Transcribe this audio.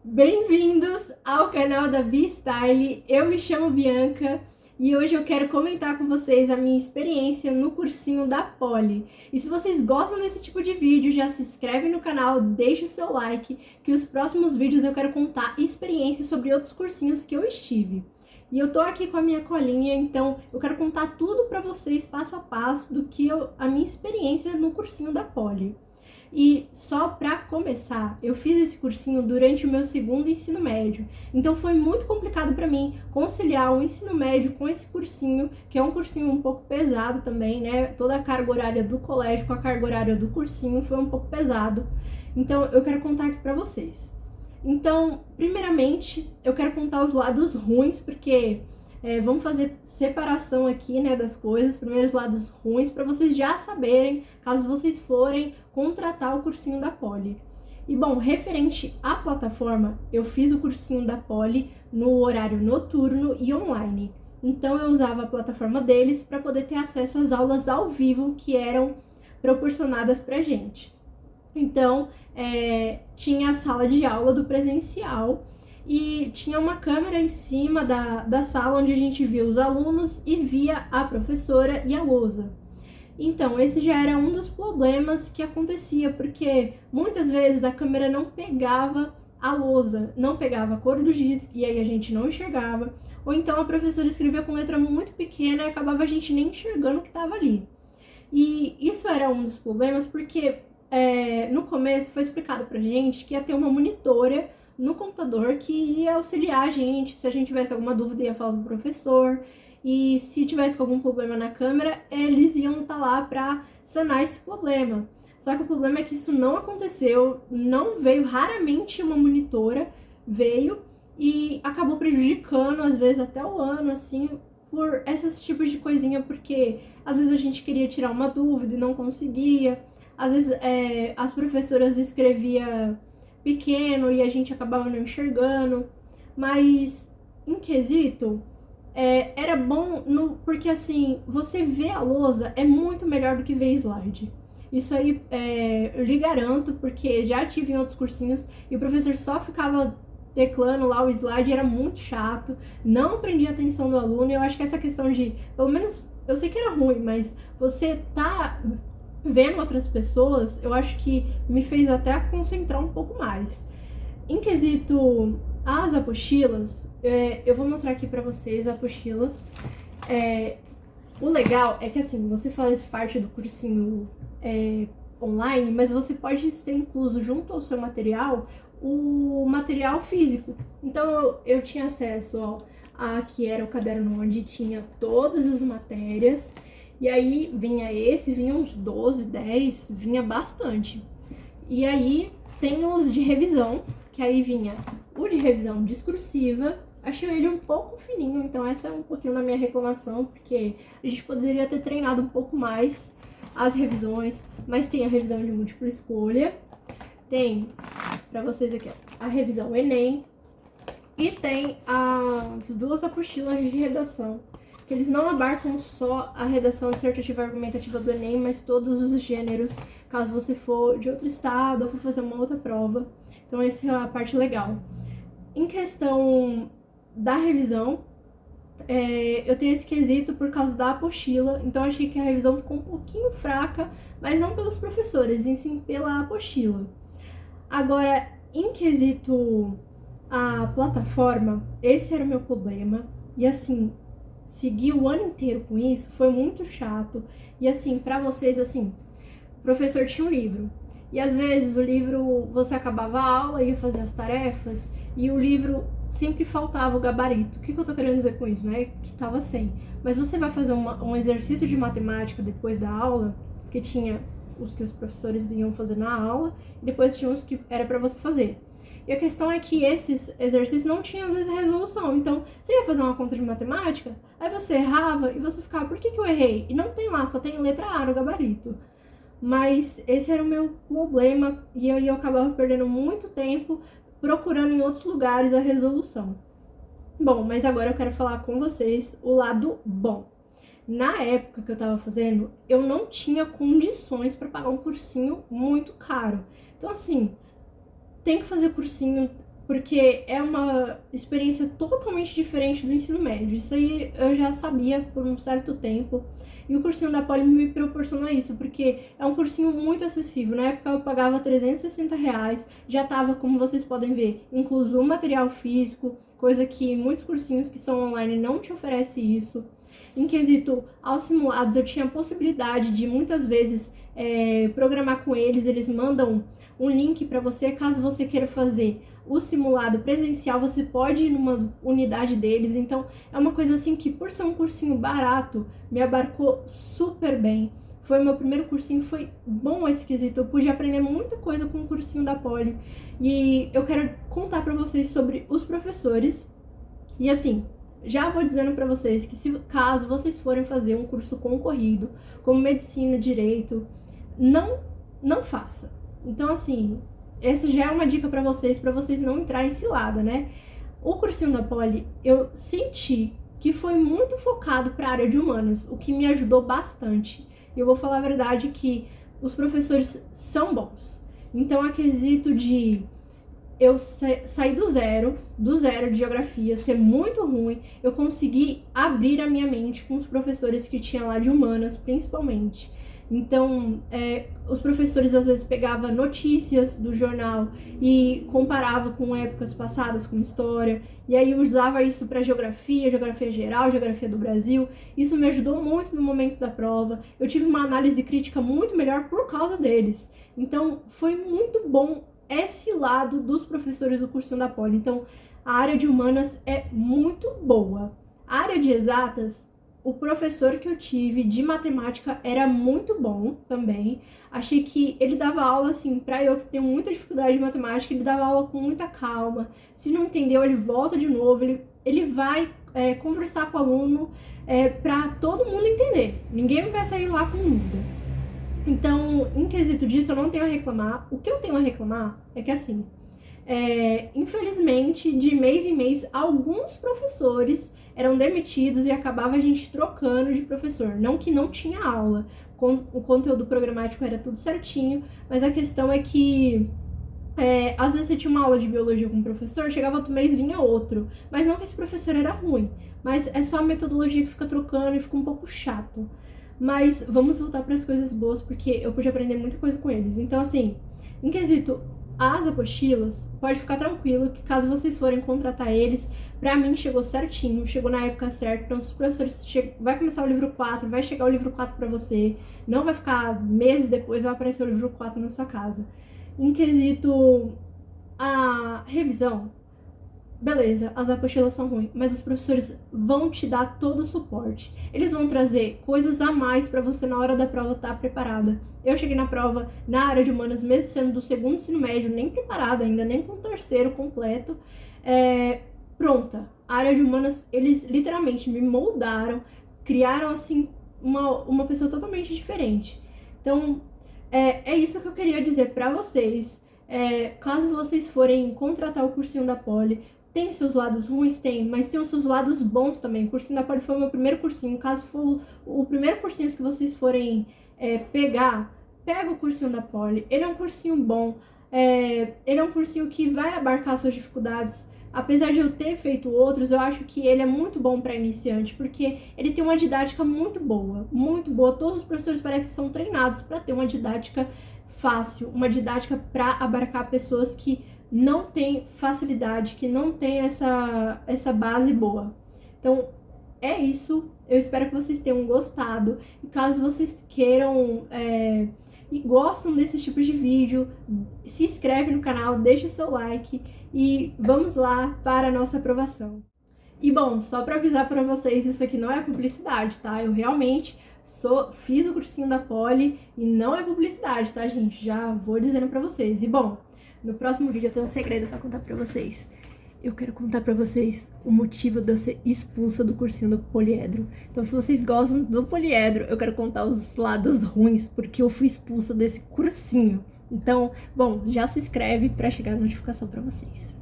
Bem-vindos ao canal da B-Style. Eu me chamo Bianca e hoje eu quero comentar com vocês a minha experiência no cursinho da Poli. E se vocês gostam desse tipo de vídeo, já se inscreve no canal, deixa o seu like, que os próximos vídeos eu quero contar experiências sobre outros cursinhos que eu estive. E eu tô aqui com a minha colinha, então eu quero contar tudo pra vocês, passo a passo, do que a minha experiência no cursinho da Poli. E só para começar, eu fiz esse cursinho durante o meu segundo ensino médio. Então foi muito complicado para mim conciliar o ensino médio com esse cursinho, que é um cursinho um pouco pesado também, né? Toda a carga horária do colégio com a carga horária do cursinho foi um pouco pesado. Então eu quero contar aqui para vocês. Então, primeiramente, eu quero contar os lados ruins, porque vamos fazer separação aqui, né, das coisas, primeiros lados ruins, para vocês já saberem, caso vocês forem contratar o cursinho da Poli. E bom, referente à plataforma, eu fiz o cursinho da Poli no horário noturno e online. Então eu usava a plataforma deles para poder ter acesso às aulas ao vivo que eram proporcionadas pra gente. Então, tinha a sala de aula do presencial e tinha uma câmera em cima da sala onde a gente via os alunos e via a professora e a lousa. Então, esse já era um dos problemas que acontecia, porque muitas vezes a câmera não pegava a lousa, não pegava a cor do giz e aí a gente não enxergava, ou então a professora escrevia com letra muito pequena e acabava a gente nem enxergando o que estava ali. E isso era um dos problemas porque no começo foi explicado pra gente que ia ter uma monitora no computador que ia auxiliar a gente, se a gente tivesse alguma dúvida ia falar pro professor, e se tivesse algum problema na câmera, eles iam estar lá para sanar esse problema. Só que o problema é que isso não aconteceu, não veio, raramente uma monitora veio e acabou prejudicando, às vezes até o ano, assim, por esses tipos de coisinha, porque às vezes a gente queria tirar uma dúvida e não conseguia, às vezes as professoras escreviam pequeno e a gente acabava não enxergando, mas em quesito, era bom porque assim, você vê a lousa é muito melhor do que ver slide. Isso aí eu lhe garanto, porque já tive em outros cursinhos e o professor só ficava teclando lá o slide, era muito chato, não prendia a atenção do aluno. E eu acho que essa questão de, pelo menos, eu sei que era ruim, mas você tá vendo outras pessoas, eu acho que me fez até concentrar um pouco mais. Em quesito as apostilas, eu vou mostrar aqui pra vocês a apostila. O legal é que assim, você faz parte do cursinho online, mas você pode ter incluso junto ao seu material o material físico. Então eu tinha acesso a que era o caderno onde tinha todas as matérias, e aí vinha uns 12, 10, vinha bastante. E aí tem os de revisão, que aí vinha o de revisão discursiva. Achei ele um pouco fininho, então essa é um pouquinho da minha reclamação, porque a gente poderia ter treinado um pouco mais as revisões, mas tem a revisão de múltipla escolha, tem pra vocês aqui, ó, a revisão Enem, e tem as duas apostilas de redação, que eles não abarcam só a redação dissertativa argumentativa do Enem, mas todos os gêneros, caso você for de outro estado ou for fazer uma outra prova. Então essa é a parte legal. Em questão da revisão, eu tenho esse quesito por causa da apostila, então achei que a revisão ficou um pouquinho fraca, mas não pelos professores, e sim pela apostila. Agora, em quesito a plataforma, esse era o meu problema, e assim, seguir o ano inteiro com isso foi muito chato. E assim, pra vocês, assim, o professor tinha um livro, e às vezes o livro, você acabava a aula, ia fazer as tarefas, e o livro sempre faltava o gabarito. O que eu tô querendo dizer com isso, né? Que tava sem. Mas você vai fazer um exercício de matemática depois da aula, que tinha os que os professores iam fazer na aula, e depois tinha os que era pra você fazer. E a questão é que esses exercícios não tinham, às vezes, resolução. Então, você ia fazer uma conta de matemática, aí você errava e você ficava, por que eu errei? E não tem lá, só tem letra A no gabarito. Mas esse era o meu problema, e aí eu acabava perdendo muito tempo procurando em outros lugares a resolução. Bom, mas agora eu quero falar com vocês o lado bom. Na época que eu tava fazendo, eu não tinha condições para pagar um cursinho muito caro. Então, assim, tem que fazer cursinho, porque é uma experiência totalmente diferente do ensino médio. Isso aí eu já sabia por um certo tempo. E o cursinho da Poli me proporcionou isso, porque é um cursinho muito acessível. Na época eu pagava R$ 360, já estava, como vocês podem ver, incluso o material físico, coisa que muitos cursinhos que são online não te oferecem isso. Em quesito aos simulados, eu tinha a possibilidade de muitas vezes programar com eles, eles mandam um link para você, caso você queira fazer o simulado presencial, você pode ir numa unidade deles. Então é uma coisa assim que, por ser um cursinho barato, me abarcou super bem. Foi meu primeiro cursinho, foi bom esse quesito, eu pude aprender muita coisa com o cursinho da Poli. E eu quero contar para vocês sobre os professores. E assim, já vou dizendo para vocês que caso vocês forem fazer um curso concorrido, como medicina, direito, não faça. Então assim, essa já é uma dica para vocês não entrarem em cilada, né? O cursinho da Poli, eu senti que foi muito focado para a área de humanas, o que me ajudou bastante. E eu vou falar a verdade que os professores são bons. Então, a quesito de eu sair do zero de geografia, ser muito ruim, eu consegui abrir a minha mente com os professores que tinha lá de humanas, principalmente. Então, os professores às vezes pegavam notícias do jornal e comparava com épocas passadas, com história, e aí usava isso para geografia geral, geografia do Brasil. Isso me ajudou muito no momento da prova. Eu tive uma análise crítica muito melhor por causa deles. Então, foi muito bom esse lado dos professores do cursinho da Poli. Então, a área de humanas é muito boa. A área de exatas, o professor que eu tive de matemática era muito bom também. Achei que ele dava aula, assim, pra eu que tenho muita dificuldade de matemática, ele dava aula com muita calma. Se não entendeu, ele volta de novo, ele vai conversar com o aluno pra todo mundo entender. Ninguém vai sair lá com dúvida. Então, em quesito disso, eu não tenho a reclamar. O que eu tenho a reclamar é que, assim, infelizmente, de mês em mês, alguns professores eram demitidos e acabava a gente trocando de professor. Não que não tinha aula, o conteúdo programático era tudo certinho, mas a questão é que às vezes você tinha uma aula de biologia com um professor, chegava outro mês vinha outro. Mas não que esse professor era ruim, mas é só a metodologia que fica trocando e fica um pouco chato. Mas vamos voltar para as coisas boas, porque eu pude aprender muita coisa com eles. Então, assim, em quesito as apostilas, pode ficar tranquilo que caso vocês forem contratar eles, pra mim chegou certinho, chegou na época certa. Então, se os professores vai começar o livro 4, vai chegar o livro 4 pra você, não vai ficar meses depois, vai aparecer o livro 4 na sua casa. Em quesito a revisão, beleza, as apostilas são ruins, mas os professores vão te dar todo o suporte. Eles vão trazer coisas a mais para você na hora da prova estar preparada. Eu cheguei na prova na área de humanas, mesmo sendo do segundo ensino médio, nem preparada ainda, nem com o terceiro completo, pronta. A área de humanas, eles literalmente me moldaram, criaram assim uma pessoa totalmente diferente. Então, é isso que eu queria dizer para vocês. Caso vocês forem contratar o cursinho da Poli, tem seus lados ruins? Tem, mas tem os seus lados bons também. O cursinho da Poli foi o meu primeiro cursinho. Caso for o primeiro cursinho que vocês forem pega o cursinho da Poli. Ele é um cursinho bom. Ele é um cursinho que vai abarcar suas dificuldades. Apesar de eu ter feito outros, eu acho que ele é muito bom para iniciante, porque ele tem uma didática muito boa, muito boa. Todos os professores parecem que são treinados para ter uma didática fácil, uma didática para abarcar pessoas que não têm facilidade, que não têm essa base boa. Então, é isso. Eu espero que vocês tenham gostado. E caso vocês queiram e gostam desses tipos de vídeo, se inscreve no canal, deixa seu like e vamos lá para a nossa aprovação. E bom, só para avisar para vocês, isso aqui não é publicidade, tá? Eu realmente fiz o cursinho da Poli e não é publicidade, tá, gente? Já vou dizendo para vocês. E bom, no próximo vídeo eu tenho um segredo para contar para vocês. Eu quero contar pra vocês o motivo de eu ser expulsa do cursinho do poliedro. Então, se vocês gostam do poliedro, eu quero contar os lados ruins, porque eu fui expulsa desse cursinho. Então, bom, já se inscreve pra chegar a notificação pra vocês.